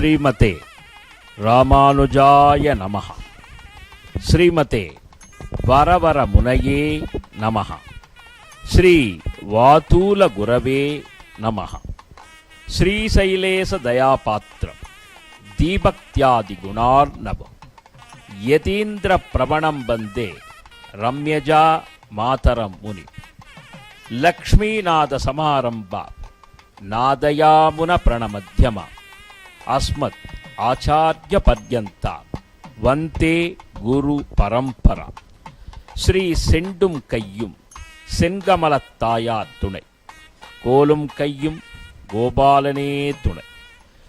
ஸ்ரீமதே ராமானுஜாய நமஹ. ஸ்ரீமதே வரவர முனையே நமஹ. ஸ்ரீ வாதூல குரவே நமஹ. ஸ்ரீசைலேச தயாபாத்திரம் தீபக்தியாதி குணார்ணவம் யதீந்திர பிரபணம் வந்தே ரம்யஜா மாதரம் முனி. லக்ஷ்மீநாத சமாரம்பா நாதயாமுன பிரணமத்யமா அஸ்மத் ஆச்சார்ய பர்யந்தா வந்தே குரு பரம்பரா. ஸ்ரீ செண்டும் கையும் செங்கமலத்தாயார் துணை, கோலும் கையும் கோபாலனே துணை.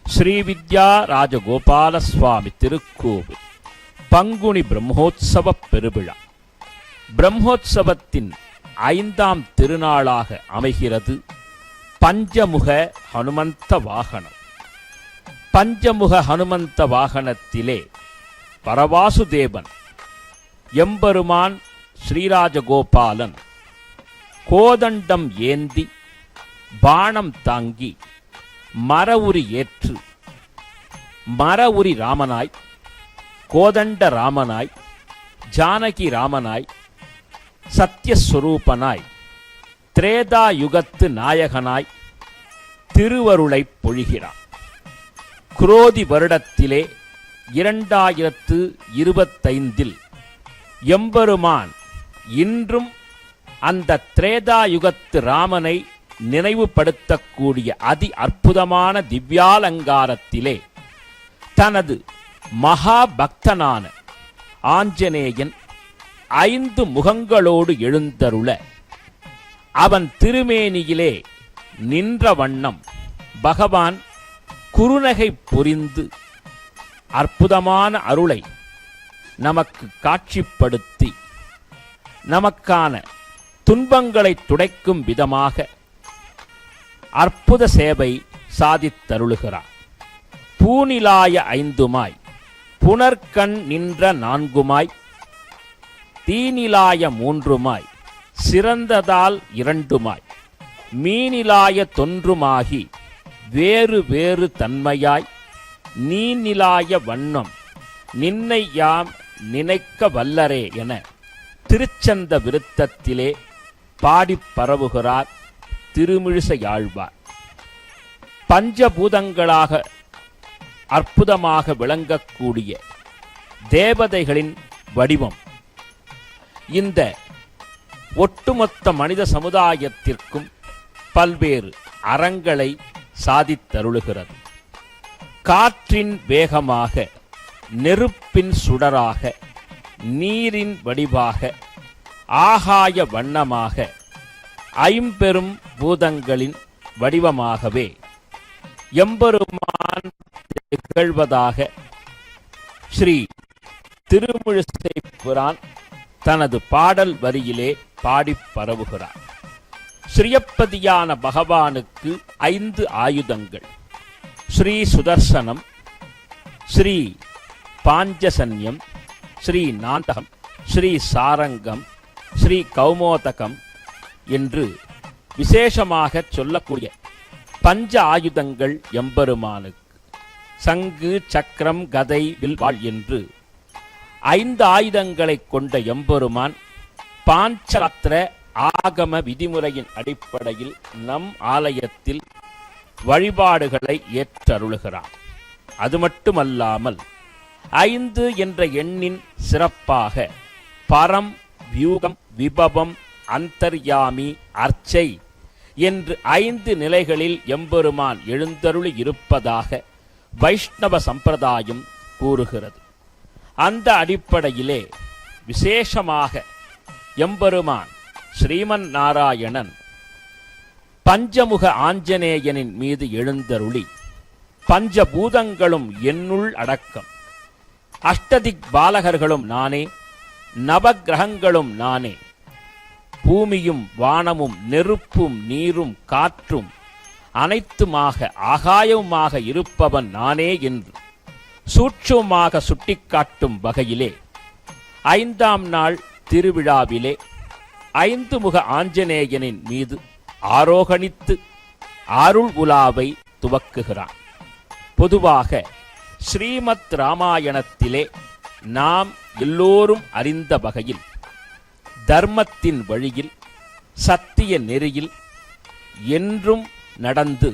ஸ்ரீவித்யா ராஜகோபால சுவாமி திருக்கோவில் பங்குனி பிரம்மோத்சவ பெருவிழா பிரம்மோத்சவத்தின் 5ஆம் திருநாளாக அமைகிறது பஞ்சமுக ஹனுமந்த வாகனம். பஞ்சமுக ஹனுமந்த வாகனத்திலே பரவாசுதேவன் எம்பெருமான் ஸ்ரீராஜகோபாலன் கோதண்டம் ஏந்தி பாணம் தாங்கி மரவுரி ஏற்று மரவுரி ராமனாய், கோதண்ட ராமனாய், ஜானகி ராமனாய், சத்தியஸ்வரூபனாய், திரேதா யுகத்து நாயகனாய் திருவருளை பொழிகிறான். குரோதி வருடத்திலே 2025 எம்பெருமான் இன்றும் அந்த திரேதா யுகத்து ராமனை நினைவுபடுத்தக்கூடிய அதி அற்புதமான திவ்யாலங்காரத்திலே தனது மகாபக்தனான ஆஞ்சநேயன் 5 முகங்களோடு எழுந்தருள அவன் திருமேனியிலே நின்ற வண்ணம் பகவான் குறுநகை புரிந்து அற்புதமான அருளை நமக்கு காட்சிப்படுத்தி நமக்கான துன்பங்களை துடைக்கும் விதமாக அற்புத சேவை சாதித்தருளுகிறார். பூநிலாய 5மாய், புனர்கண் நின்ற 4மாய், தீநிலாய 3மாய், சிறந்ததால் 2மாய், மீனிலாய 1மாகி வேறு வேறு தன்மையாய், நீநிலாய வண்ணம் நின்னை யாம் நினைக்க வல்லரே என திருச்சந்த விருத்தத்திலே பாடிப் பரவுகிறார் திருமிழிசையாழ்வார். பஞ்சபூதங்களாக அற்புதமாக விளங்கக்கூடிய தேவதைகளின் வடிவம் இந்த ஒட்டுமொத்த மனித சமுதாயத்திற்கும் பல்வேறு அறங்களை சாதித்தருளுகிறது. காற்றின் வேகமாக, நெருப்பின் சுடராக, நீரின் வடிவாக, ஆகாய வண்ணமாக, 5 பூதங்களின் வடிவமாகவே எம்பெருமான் திகழ்வதாக ஸ்ரீ திருமிழிசைப்புரான் தனது பாடல் வரியிலே பாடிப் பரவுகிறார். ஸ்ரீயப்பதியான பகவானுக்கு 5 ஆயுதங்கள்: ஸ்ரீ சுதர்சனம், ஸ்ரீ பாஞ்சசன்யம், ஸ்ரீ நாந்தகம், ஸ்ரீ சாரங்கம், ஸ்ரீ கௌமோதகம் என்று விசேஷமாக சொல்லக்கூடிய பஞ்ச ஆயுதங்கள் எம்பெருமானுக்கு. சங்கு, சக்கரம், கதை, வில்வாள் என்று 5 ஆயுதங்களை கொண்ட எம்பெருமான் பாஞ்சராத்திர ஆகம விதிமுறையின் அடிப்படையில் நம் ஆலயத்தில் வழிபாடுகளை ஏற்றருளுகிறார். அது மட்டுமல்லாமல் 5 என்ற எண்ணின் சிறப்பாக பரம், வியூகம், விபவம், அந்தர்யாமி, அர்ச்சை என்று 5 நிலைகளில் எம்பெருமான் எழுந்தருளி இருப்பதாக வைஷ்ணவ சம்பிரதாயம் கூறுகிறது. அந்த அடிப்படையிலே விசேஷமாக எம்பெருமான் ஸ்ரீமன் நாராயணன் பஞ்சமுக ஆஞ்சநேயனின் மீது எழுந்தருளி பஞ்சபூதங்களும் என்னுள் அடக்கம், அஷ்டதிக் பாலகர்களும் நானே, நவகிரகங்களும் நானே, பூமியும் வானமும் நெருப்பும் நீரும் காற்றும் அனைத்துமாக ஆகாயவுமாக இருப்பவன் நானே என்று சூட்சுமமாக சுட்டிக்காட்டும் வகையிலே 5ஆம் நாள் திருவிழாவிலே 5 முக ஆஞ்சநேயனின் மீது ஆரோகணித்து அருள் உலாவை துவக்குகிறான். பொதுவாக ஸ்ரீமத் ராமாயணத்திலே நாம் எல்லோரும் அறிந்த வகையில் தர்மத்தின் வழியில் சத்திய நெறியில் என்றும் நடந்து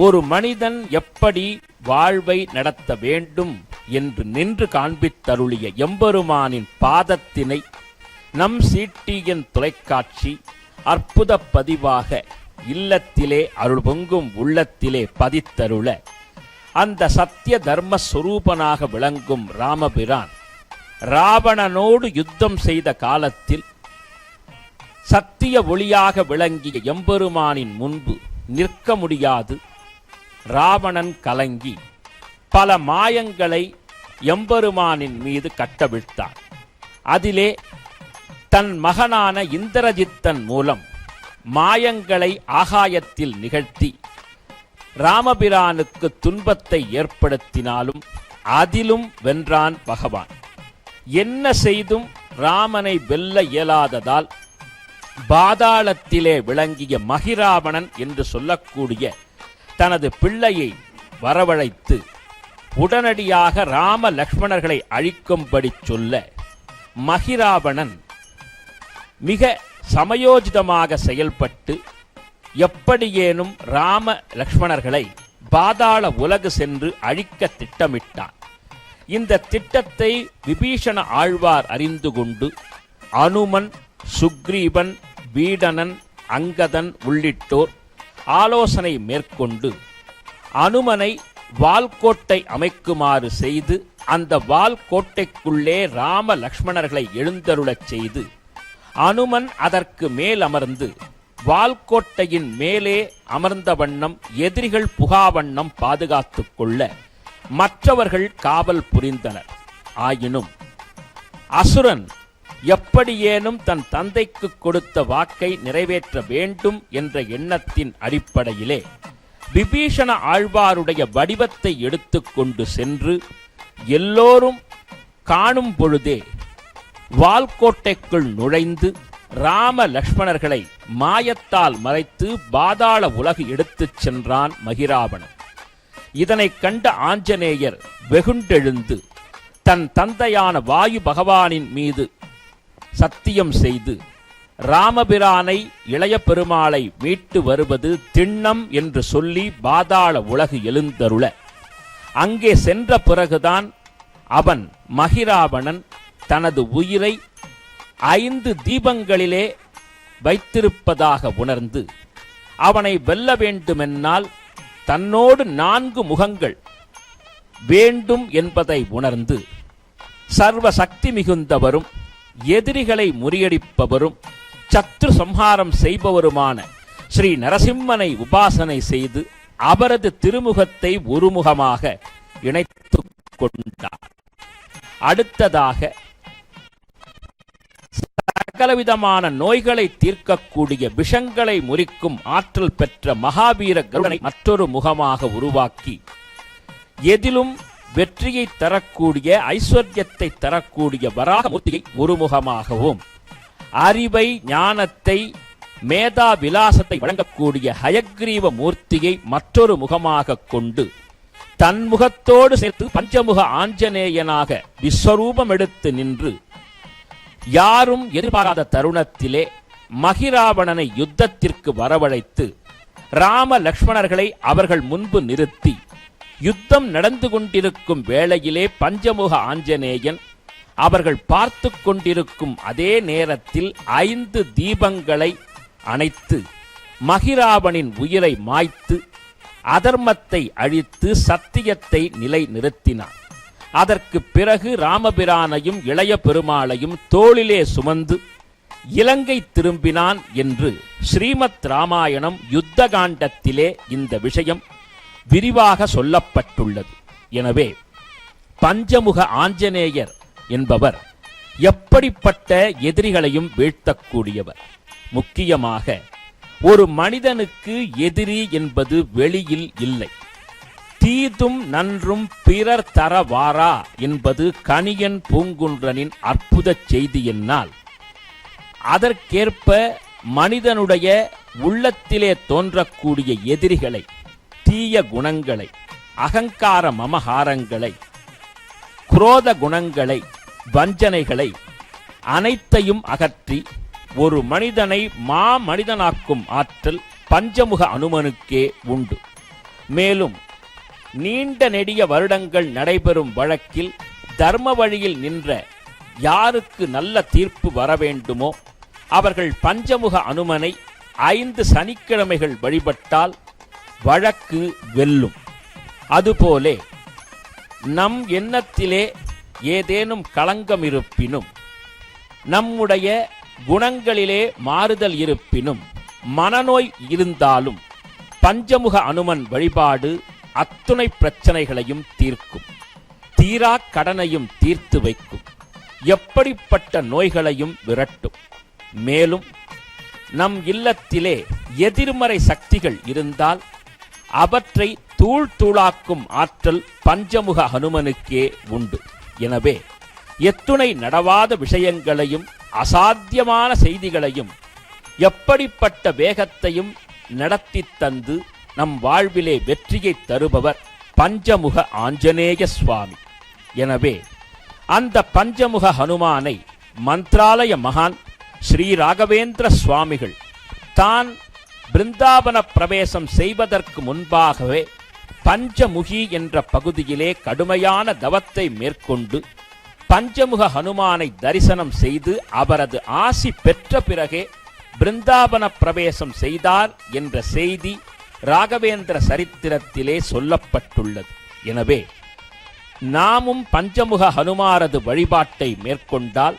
ஒரு மனிதன் எப்படி வாழ்வை நடத்த வேண்டும் என்று நின்று காண்பித்தருளிய எம்பெருமானின் பாதத்தினை நம் சிடிஎன் தொலைக்காட்சி அற்புத பதிவாக இல்லத்திலே அருள் பொங்கும் உள்ளத்திலே பதித்தருள அந்த சத்திய தர்ம சொரூபனாக விளங்கும் ராமபிரான் ராவணனோடு யுத்தம் செய்த காலத்தில் சத்திய ஒளியாக விளங்கிய எம்பெருமானின் முன்பு நிற்க முடியாது ராவணன் கலங்கி பல மாயங்களை எம்பெருமானின் மீது கட்டவிழ்த்தான். அதிலே தன் மகனான இந்திரஜித்தன் மூலம் மாயங்களை ஆகாயத்தில் நிகழ்த்தி ராமபிரானுக்கு துன்பத்தை ஏற்படுத்தினாலும் அதிலும் வென்றான் பகவான். என்ன செய்தும் ராமனை வெல்ல இயலாததால் பாதாளத்திலே விளங்கிய மகிராவணன் என்று சொல்லக்கூடிய தனது பிள்ளையை வரவழைத்து உடனடியாக ராம லக்ஷ்மணர்களை அழிக்கும்படி சொல்ல மகிராவணன் மிக சமயோஜிதமாக செயல்பட்டு எப்படியேனும் ராம லக்ஷ்மணர்களை பாதாள உலகு சென்று அழிக்க திட்டமிட்டான். இந்த திட்டத்தை விபீஷண ஆழ்வார் அறிந்து கொண்டு அனுமன், சுக்ரீவன், வீடனன், அங்கதன் உள்ளிட்டோர் ஆலோசனை மேற்கொண்டு அனுமனை வால்கோட்டை அமைக்குமாறு செய்து அந்த வால்கோட்டைக்குள்ளே ராம லக்ஷ்மணர்களை எழுந்தருளச் செய்து அனுமன் அதற்கு மேல் அமர்ந்து வால்கோட்டையின் மேலே அமர்ந்த வண்ணம் எதிரிகள் புகாவண்ணம் பாதுகாத்துக் கொள்ள மற்றவர்கள் காவல் புரிந்தனர். ஆயினும் அசுரன் எப்படியேனும் தன் தந்தைக்கு கொடுத்த வாக்கை நிறைவேற்ற வேண்டும் என்ற எண்ணத்தின் அடிப்படையிலே விபீஷண ஆழ்வாருடைய வடிவத்தை எடுத்துக்கொண்டு சென்று எல்லோரும் காணும் பொழுதே வால்கோட்டைக்குள் நுழைந்து ராம லக்ஷ்மணர்களை மாயத்தால் மறைத்து பாதாள உலகு எடுத்துச் சென்றான் மகிராவணன். இதனைக் கண்ட ஆஞ்சநேயர் வெகுண்டெழுந்து தன் தந்தையான வாயு பகவானின் மீது சத்தியம் செய்து ராமபிரானை இளைய பெருமாளை மீட்டு வருவது திண்ணம் என்று சொல்லி பாதாள உலகு எழுந்தருள அங்கே சென்ற பிறகுதான் அவன் மகிராவணன் தனது உயிரை 5 தீபங்களிலே வைத்திருப்பதாக உணர்ந்து அவனை வெல்ல வேண்டுமென்னால் தன்னோடு 4 முகங்கள் வேண்டும் என்பதை உணர்ந்து சர்வ சக்தி மிகுந்தவரும் எதிரிகளை முறியடிப்பவரும் சத்ரு சம்ஹாரம் செய்பவருமான ஸ்ரீ நரசிம்மனை உபாசனை செய்து அவரது திருமுகத்தை ஒருமுகமாக இணைத்துக் கொண்டார். அடுத்ததாக சகலவிதமான நோய்களை தீர்க்கக்கூடிய விஷங்களை முறிக்கும் ஆற்றல் பெற்ற மகாவீர கருடனை மற்றொரு முகமாக உருவாக்கி எதிலும் வெற்றியை தரக்கூடிய ஐஸ்வர்யத்தை தரக்கூடிய வராகமூர்த்தியை ஒருமுகமாகவும் அறிவை ஞானத்தை மேதா விலாசத்தை வழங்கக்கூடிய ஹயக்ரீவ மூர்த்தியை மற்றொரு முகமாக கொண்டு தன் முகத்தோடு சேர்த்து பஞ்சமுக ஆஞ்சநேயனாக விஸ்வரூபம் எடுத்து நின்று யாரும் எதிர்பாராத தருணத்திலே மகிராவணனை யுத்தத்திற்கு வரவழைத்து ராம லக்ஷ்மணர்களை அவர்கள் முன்பு நிறுத்தி யுத்தம் நடந்து கொண்டிருக்கும் வேளையிலே பஞ்சமுக ஆஞ்சநேயன் அவர்கள் பார்த்து கொண்டிருக்கும் அதே நேரத்தில் 5 தீபங்களை அணைத்து மகிராவனின் உயிரை மாய்த்து அதர்மத்தை அழித்து சத்தியத்தை நிலை நிறுத்தினார். அதற்கு பிறகு ராமபிரானையும் இளைய பெருமாளையும் தோளிலே சுமந்து இலங்கை திரும்பினான் என்று ஸ்ரீமத் ராமாயணம் யுத்த காண்டத்திலே இந்த விஷயம் விரிவாக சொல்லப்பட்டுள்ளது. எனவே பஞ்சமுக ஆஞ்சநேயர் என்பவர் எப்படிப்பட்ட எதிரிகளையும் வீழ்த்தக்கூடியவர். முக்கியமாக ஒரு மனிதனுக்கு எதிரி என்பது வெளியில் இல்லை. தீதும் நன்றும் பிறர் தரவாரா என்பது கணியன் பூங்குன்றனின் அற்புத செய்தி என்னால் அதற்கேற்ப மனிதனுடைய உள்ளத்திலே தோன்றக்கூடிய எதிரிகளை, தீய குணங்களை அகங்கார மமகாரங்களை, குரோத குணங்களை, வஞ்சனைகளை அனைத்தையும் அகற்றி ஒரு மனிதனை மாமனிதனாக்கும் ஆற்றல் பஞ்சமுக அனுமனுக்கே உண்டு. மேலும் நீண்ட நெடிய வருடங்கள் நடைபெறும் வழக்கில் தர்ம வழியில் நின்ற யாருக்கு நல்ல தீர்ப்பு வர வேண்டுமோ அவர்கள் பஞ்சமுக அனுமனை 5 சனிக்கிழமைகள் வழிபட்டால் வழக்கு வெல்லும். அதுபோலே நம் எண்ணத்திலே ஏதேனும் களங்கம் இருப்பினும், நம்முடைய குணங்களிலே மாறுதல் இருப்பினும், மனநோய் இருந்தாலும் பஞ்சமுக அனுமன் வழிபாடு அத்துணை பிரச்சனைகளையும் தீர்க்கும். தீரா கடனையும் தீர்த்து வைக்கும். எப்படிப்பட்ட நோய்களையும் விரட்டும். மேலும் நம் இல்லத்திலே எதிர்மறை சக்திகள் இருந்தால் அவற்றை தூள் தூளாக்கும் ஆற்றல் பஞ்சமுக ஹனுமனுக்கே உண்டு. எனவே எத்துணை நடவாத விஷயங்களையும் அசாத்தியமான செய்திகளையும் எப்படிப்பட்ட வேகத்தையும் நடத்தி தந்து நம் வாழ்விலே வெற்றியை தருபவர் பஞ்சமுக ஆஞ்சநேய சுவாமி. எனவே அந்த பஞ்சமுக ஹனுமானை மந்த்ராலய மகான் ஸ்ரீ ராகவேந்திர சுவாமிகள் தான் பிருந்தாவன பிரவேசம் செய்வதற்கு முன்பாகவே பஞ்சமுகி என்ற பகுதியிலே கடுமையான தவத்தை மேற்கொண்டு பஞ்சமுக ஹனுமானை தரிசனம் செய்து அவரது ஆசி பெற்ற பிறகே பிருந்தாவன பிரவேசம் செய்தார் என்ற செய்தி ராகவேந்திர சரித்திரத்திலே சொல்லப்பட்டுள்ளது. எனவே நாமும் பஞ்சமுக ஹனுமாரது வழிபாட்டை மேற்கொண்டால்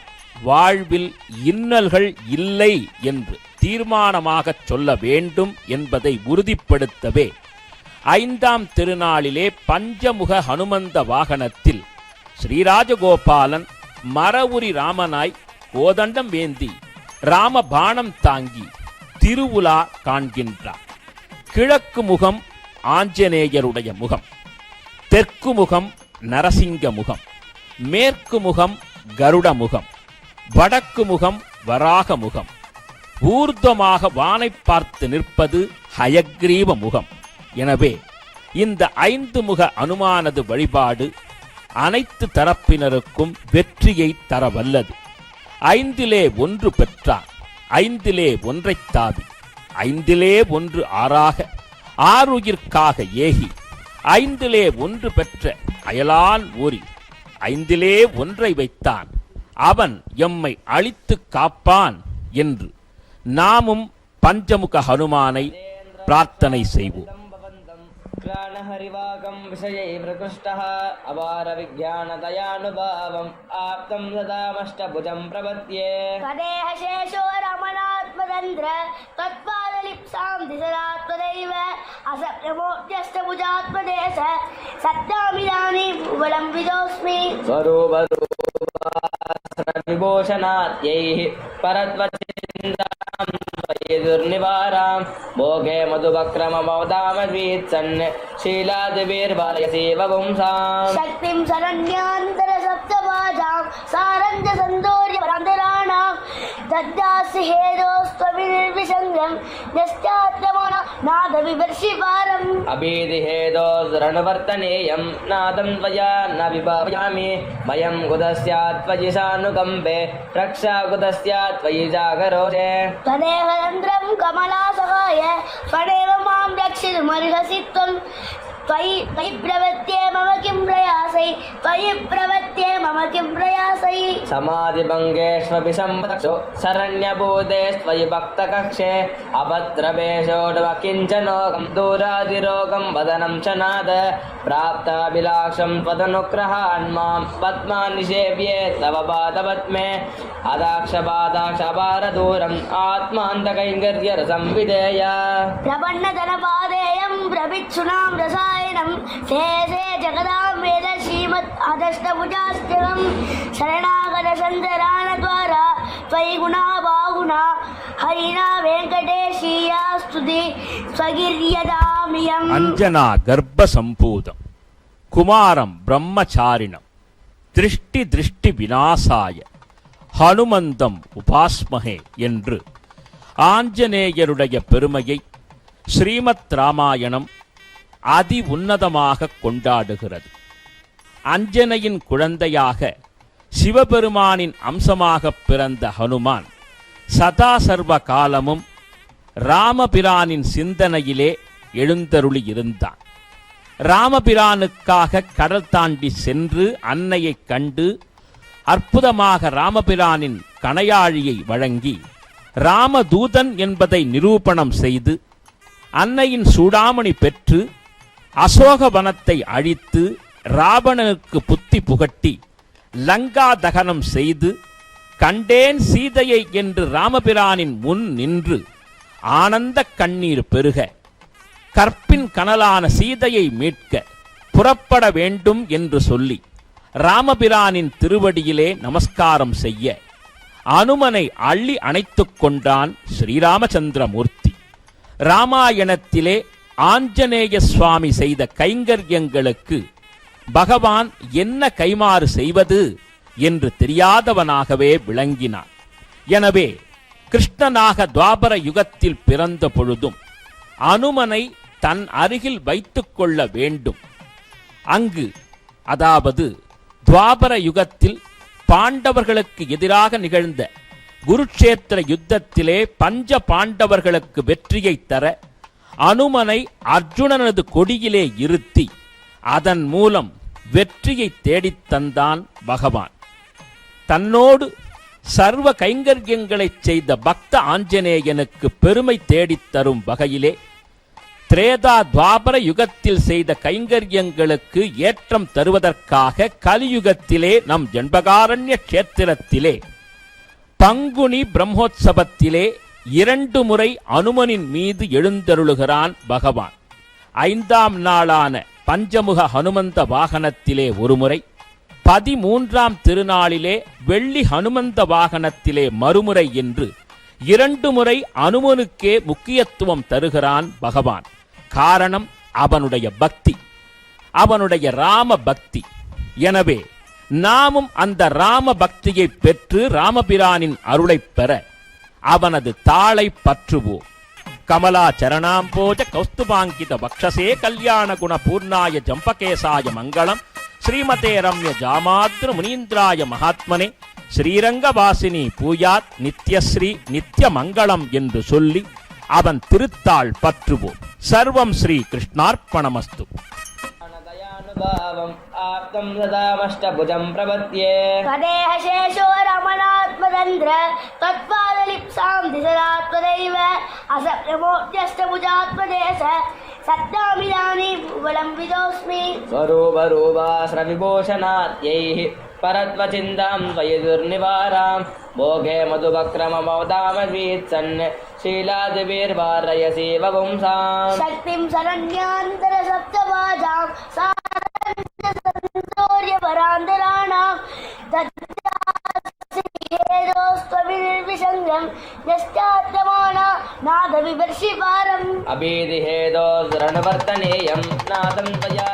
வாழ்வில் இன்னல்கள் இல்லை என்று தீர்மானமாக சொல்ல வேண்டும் என்பதை உறுதிப்படுத்தவே 5ஆம் திருநாளிலே பஞ்சமுக ஹனுமந்த வாகனத்தில் ஸ்ரீராஜகோபாலன் மரவுரி ராமனாய் கோதண்டம் ஏந்தி ராமபாணம் தாங்கி திருவுலா காண்கின்றார். கிழக்கு முகம் ஆஞ்சநேயருடைய முகம், தெற்கு முகம் நரசிங்க முகம், மேற்கு முகம் கருட முகம், வடக்கு முகம் வராக முகம், ஊர்துவமாக வானை பார்த்து நிற்பது ஹயக்ரீவ முகம். எனவே இந்த 5 முக அனுமானது வழிபாடு அனைத்து தரப்பினருக்கும் வெற்றியை தரவல்லது. 5லே 1 பெற்றார், 5லே 1 தாவி, 5லே 1 ஆறாக, 6 ஏகி, 5லே 1 பெற்ற அயலான் ஊரி, 5லே 1 வைத்தான், அவன் எம்மை அழித்து காப்பான் என்று நாமும் பஞ்சமுக ஹனுமானை பிரார்த்தனை செய்வோம். ஹரிவாகம் விஷயை பிரகிருஷ்டः அபார விஜானதயானுபாவம் ஆப்தம் சதாமஷ்டபுஜம் பிரபத்யே கதேஹ சேஷோ ரமணாத்மதந்திர தத்பாதலிப்சாம் திசராத்மதைவ அசப்யமோத்யஸ்தபுஜாத்மதேச சத்தாமிதானி புவலம் விதோஸ்மி स्वरूपरूपासनविभूषणात्यैः परत्वचिन्तां दुर्निवारां भोगे मधुवक्रममवदामवीत्सन् शीलादिवीर्वालयसीव पुंसाम् शक्तिं शरण्यान्तर सप्तवाजां सारञ्ज सन्दोर्यवरान्तराणां दद्दासि हेदोस्त्वविनिर्विसङ्गं यश्चात्मन नादविवर्षिपारम् अभीतिहेदोर्णवर्तनेयं नादं त्वया न विभावयामि वयं कुतस्यात् त्वयि सानुकम्पे रक्षा कुतस्यात् त्वयि जागरोषे तदेव चन्द्रं कमलासहाय त्वमेव मां रक्षितुमर्हसि त्वं त्वयि प्रवत्ये मम किं प्रयासै त्वयि प्रवत्ये मम किं प्रयासै समाधिभङ्गेष्वपि सम्पदक्षो शरण्यभूतेस्त्वयि भक्तकक्षे अभद्रवेषोऽव किञ्चनोगं दूरादिरोगं वदनं च नाद प्राप्ताभिलाषं त्वदनुग्रहान् मां पद्मानिषेव्ये तव पादपद्मे अदाक्षपादाक्षपारदूरम् आत्मान्तकैङ्कर्यरसं विधेय प्रपन्नधनपादेयं प्रभिक्षुणां रसायनं शेषे जगदां वेद श्रीमत् अधष्टभुजास्त्यं शरणागतसन्दराणद्वारा त्वयि गुणा बाहुना हरिणा वेङ्कटेशीया स्तुति स्वगिर्यदामियम् அஞ்சனா கர்ப்ப சம்பூதம் குமாரம் பிரம்மச்சாரிணம் திருஷ்டி திருஷ்டி விநாசாய ஹனுமந்தம் உபாஸ்மகே என்று ஆஞ்சநேயருடைய பெருமையை ஸ்ரீமத் ராமாயணம் அதி உன்னதமாக கொண்டாடுகிறது. அஞ்சனையின் குழந்தையாக சிவபெருமானின் அம்சமாக பிறந்த ஹனுமான் சதா சர்வ காலமும் ராமபிரானின் சிந்தனையிலே எழுந்தருளி இருந்தான். ராமபிரானுக்காக கடல் தாண்டி சென்று அன்னையை கண்டு அற்புதமாக ராமபிரானின் கணையாழியை வழங்கி ராமதூதன் என்பதை நிரூபணம் செய்து அன்னையின் சூடாமணி பெற்று அசோகவனத்தை அழித்து ராவணனுக்கு புத்தி புகட்டி லங்கா தகனம் செய்து கண்டேன் சீதையை என்று ராமபிரானின் முன் நின்று ஆனந்த கண்ணீர் பெருக கற்பின் கனலான சீதையை மீட்க புறப்பட வேண்டும் என்று சொல்லி ராமபிரானின் திருவடியிலே நமஸ்காரம் செய்ய அனுமனை அள்ளி அணைத்துக் கொண்டான் ஸ்ரீராமச்சந்திரமூர்த்தி. ராமாயணத்திலே ஆஞ்சநேய சுவாமி செய்த கைங்கரியங்களுக்கு பகவான் என்ன கைமாறு செய்வது என்று தெரியாதவனாகவே விளங்கினான். எனவே கிருஷ்ணனாக துவாபர யுகத்தில் பிறந்த பொழுதும் அனுமனை தன் அருகில் வைத்துக் கொள்ள வேண்டும். அங்கு அதாவது துவாபர யுகத்தில் பாண்டவர்களுக்கு எதிராக நிகழ்ந்த குருட்சேத்திர யுத்தத்திலே பஞ்ச பாண்டவர்களுக்கு வெற்றியை தர அனுமனை அர்ஜுனனது கொடியிலே இருத்தி அதன் மூலம் வெற்றியை தேடித் தந்தான் பகவான். தன்னோடு சர்வ கைங்கரியங்களைச் செய்த பக்த ஆஞ்சநேயனுக்கு பெருமை தேடித் தரும் வகையிலே திரேதா துவாபர யுகத்தில் செய்த கைங்கரியங்களுக்கு ஏற்றம் தருவதற்காக கலியுகத்திலே நம் ஜன்பகாரண்ய கஷேத்திரத்திலே பங்குனி பிரம்மோற்சவத்திலே 2 முறை அனுமனின் மீது எழுந்தருளுகிறான் பகவான். 5ஆம் நாளான பஞ்சமுக ஹனுமந்த வாகனத்திலே ஒரு முறை, 13ஆம் திருநாளிலே வெள்ளி ஹனுமந்த வாகனத்திலே மறுமுறை என்று 2 முறை அனுமனுக்கே முக்கியத்துவம் தருகிறான் பகவான். காரணம் அவனுடைய பக்தி, அவனுடைய ராம பக்தி. எனவே நாமும் அந்த ராம பக்தியை பெற்று ராமபிரானின் அருளைப் பெற அவனது தாளை பற்றுவோம். கமலா சரணாம்போஜ கௌஸ்துபாங்கித வக்ஷசே கல்யாண குண பூர்ணாய ஜம்பகேசாய மங்களம் ஸ்ரீமதே ரம்ய ஜாமாத்ரு முனீந்திராய மகாத்மனே ஸ்ரீரங்கவாசினி பூயாத் நித்யஸ்ரீ நித்ய மங்களம் என்று சொல்லி அவன் திருத்தாள் பற்றுவோம். சர்வம் ஸ்ரீ கிருஷ்ணார்ப்பணமஸ்து. आप्तं सदामष्टभुजं प्रपद्ये कदेह शेषो रमणात्मतन्द्र तत्पादलिप्सां दिशरात्मदैव असप्यमोऽत्यष्टभुजात्मदेश सत्तामिदानीं भूबलं विदोऽस्मि स्वरूपरूपाश्रविभूषणात्यैः परत्वचिन्तां त्वयि दुर्निवारां भोगे मधुवक्रममवदामवीत्सन् शीलादिवीर्वारयसी वपुंसाम् शक्तिं शरण्यान्तर सप्तवाजां सारण्यसन्तोर्यपरान्तराणां दद्यास्त्वविनिर्विसङ्गं यश्चात्माना नादविवर्षिपारम् अभीतिहेदोर्णवर्तनेयं नादं त्वया